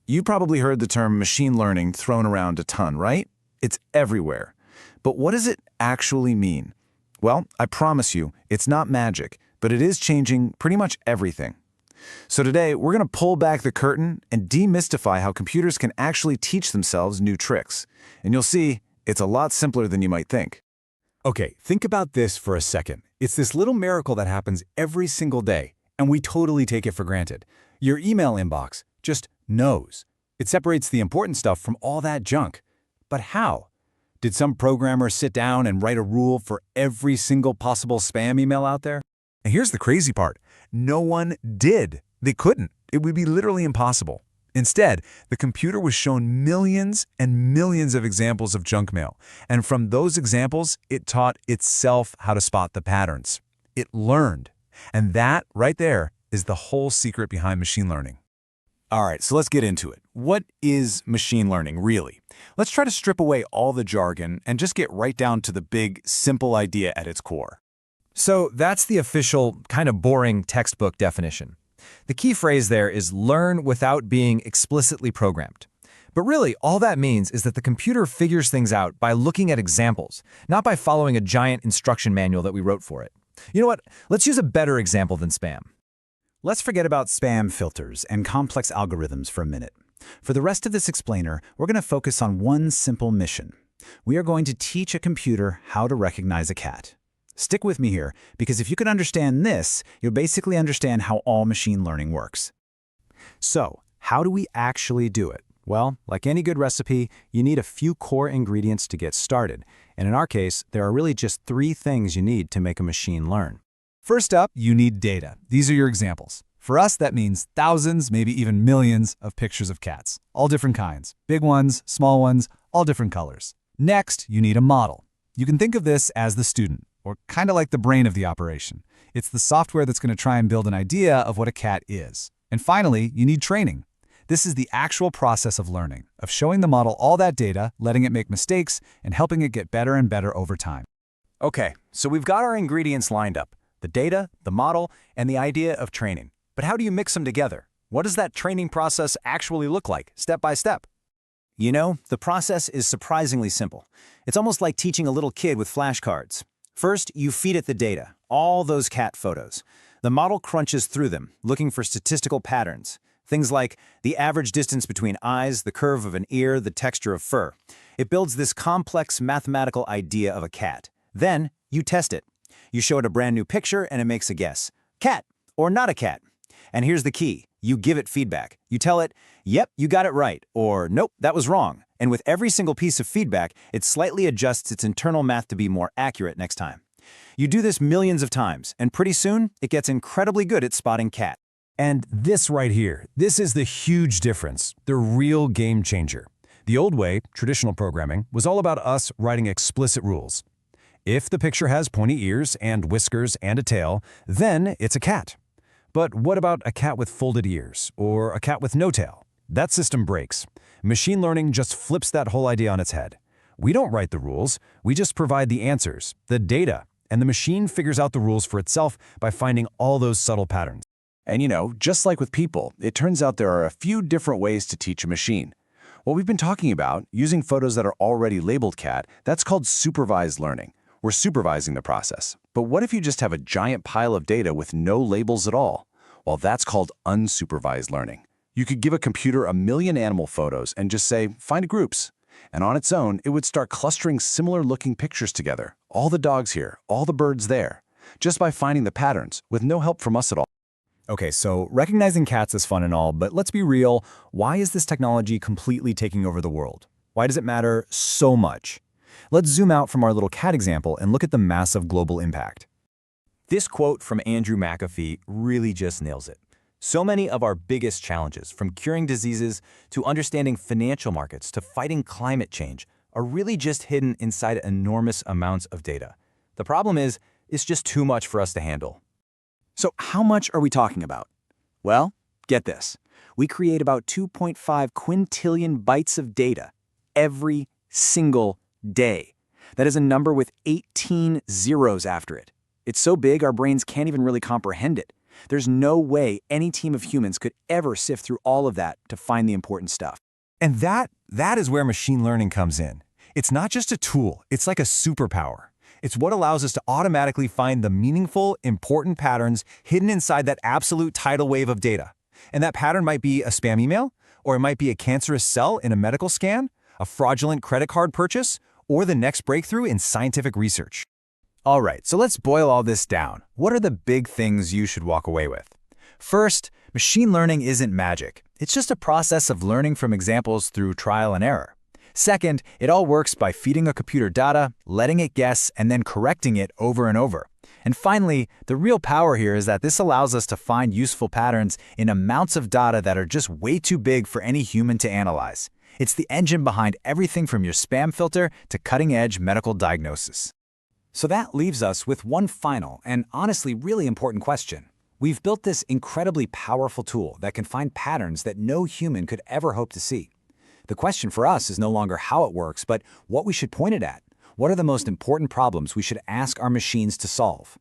You probably heard the term machine learning thrown around a ton, right? It's everywhere. But what does it actually mean? Well, I promise you, it's not magic, but it is changing pretty much everything. So today, we're going to pull back the curtain and demystify how computers can actually teach themselves new tricks. And you'll see, it's a lot simpler than you might think. Okay, think about this for a second. It's this little miracle that happens every single day, and we totally take it for granted. Your email inbox just knows. It separates the important stuff from all that junk. But how? Did some programmer sit down and write a rule for every single possible spam email out there? And here's the crazy part. No one did. They couldn't. It would be literally impossible. Instead, the computer was shown millions and millions of examples of junk mail. And from those examples, it taught itself how to spot the patterns. It learned. And that, right there, is the whole secret behind machine learning. All right, so let's get into it. What is machine learning, really? Let's try to strip away all the jargon and just get right down to the big, simple idea at its core. So that's the official, kind of boring textbook definition. The key phrase there is learn without being explicitly programmed. But really, all that means is that the computer figures things out by looking at examples, not by following a giant instruction manual that we wrote for it. You know what? Let's use a better example than spam. Let's forget about spam filters and complex algorithms for a minute. For the rest of this explainer, we're going to focus on one simple mission. We are going to teach a computer how to recognize a cat. Stick with me here, because if you can understand this, you'll basically understand how all machine learning works. So, how do we actually do it? Well, like any good recipe, you need a few core ingredients to get started. And in our case, there are really just 3 things you need to make a machine learn. First up, you need data. These are your examples. For us, that means thousands, maybe even millions of pictures of cats, all different kinds, big ones, small ones, all different colors. Next, you need a model. You can think of this as the student, or kind of like the brain of the operation. It's the software that's going to try and build an idea of what a cat is. And finally, you need training. This is the actual process of learning, of showing the model all that data, letting it make mistakes, and helping it get better and better over time. Okay, so we've got our ingredients lined up. The data, the model, and the idea of training. But how do you mix them together? What does that training process actually look like, step by step? You know, the process is surprisingly simple. It's almost like teaching a little kid with flashcards. First, you feed it the data, all those cat photos. The model crunches through them, looking for statistical patterns. Things like the average distance between eyes, the curve of an ear, the texture of fur. It builds this complex mathematical idea of a cat. Then, you test it. You show it a brand new picture and it makes a guess. Cat or not a cat. And here's the key. You give it feedback. You tell it, yep, you got it right, or nope, that was wrong. And with every single piece of feedback, it slightly adjusts its internal math to be more accurate next time. You do this millions of times, and pretty soon, it gets incredibly good at spotting cat. And this right here, this is the huge difference, the real game changer. The old way, traditional programming, was all about us writing explicit rules. If the picture has pointy ears and whiskers and a tail, then it's a cat. But what about a cat with folded ears, or a cat with no tail? That system breaks. Machine learning just flips that whole idea on its head. We don't write the rules, we just provide the answers, the data, and the machine figures out the rules for itself by finding all those subtle patterns. And you know, just like with people, it turns out there are a few different ways to teach a machine. What we've been talking about, using photos that are already labeled cat, that's called supervised learning. We're supervising the process. But what if you just have a giant pile of data with no labels at all? Well, that's called unsupervised learning. You could give a computer 1 million animal photos and just say, find groups. And on its own, it would start clustering similar-looking pictures together. All the dogs here, all the birds there, just by finding the patterns, with no help from us at all. Okay, so recognizing cats is fun and all, but let's be real. Why is this technology completely taking over the world? Why does it matter so much? Let's zoom out from our little cat example and look at the massive global impact. This quote from Andrew McAfee really just nails it. So many of our biggest challenges, from curing diseases to understanding financial markets to fighting climate change, are really just hidden inside enormous amounts of data. The problem is, it's just too much for us to handle. So how much are we talking about? Well, get this. We create about 2.5 quintillion bytes of data every single day. That is a number with 18 zeros after it. It's so big our brains can't even really comprehend it. There's no way any team of humans could ever sift through all of that to find the important stuff. And that is where machine learning comes in. It's not just a tool, it's like a superpower. It's what allows us to automatically find the meaningful, important patterns hidden inside that absolute tidal wave of data. And that pattern might be a spam email, or it might be a cancerous cell in a medical scan, a fraudulent credit card purchase, or the next breakthrough in scientific research. All right, so let's boil all this down. What are the big things you should walk away with? First, machine learning isn't magic. It's just a process of learning from examples through trial and error. Second, it all works by feeding a computer data, letting it guess, and then correcting it over and over. And finally, the real power here is that this allows us to find useful patterns in amounts of data that are just way too big for any human to analyze. It's the engine behind everything from your spam filter to cutting-edge medical diagnosis. So that leaves us with one final and honestly really important question. We've built this incredibly powerful tool that can find patterns that no human could ever hope to see. The question for us is no longer how it works, but what we should point it at. What are the most important problems we should ask our machines to solve?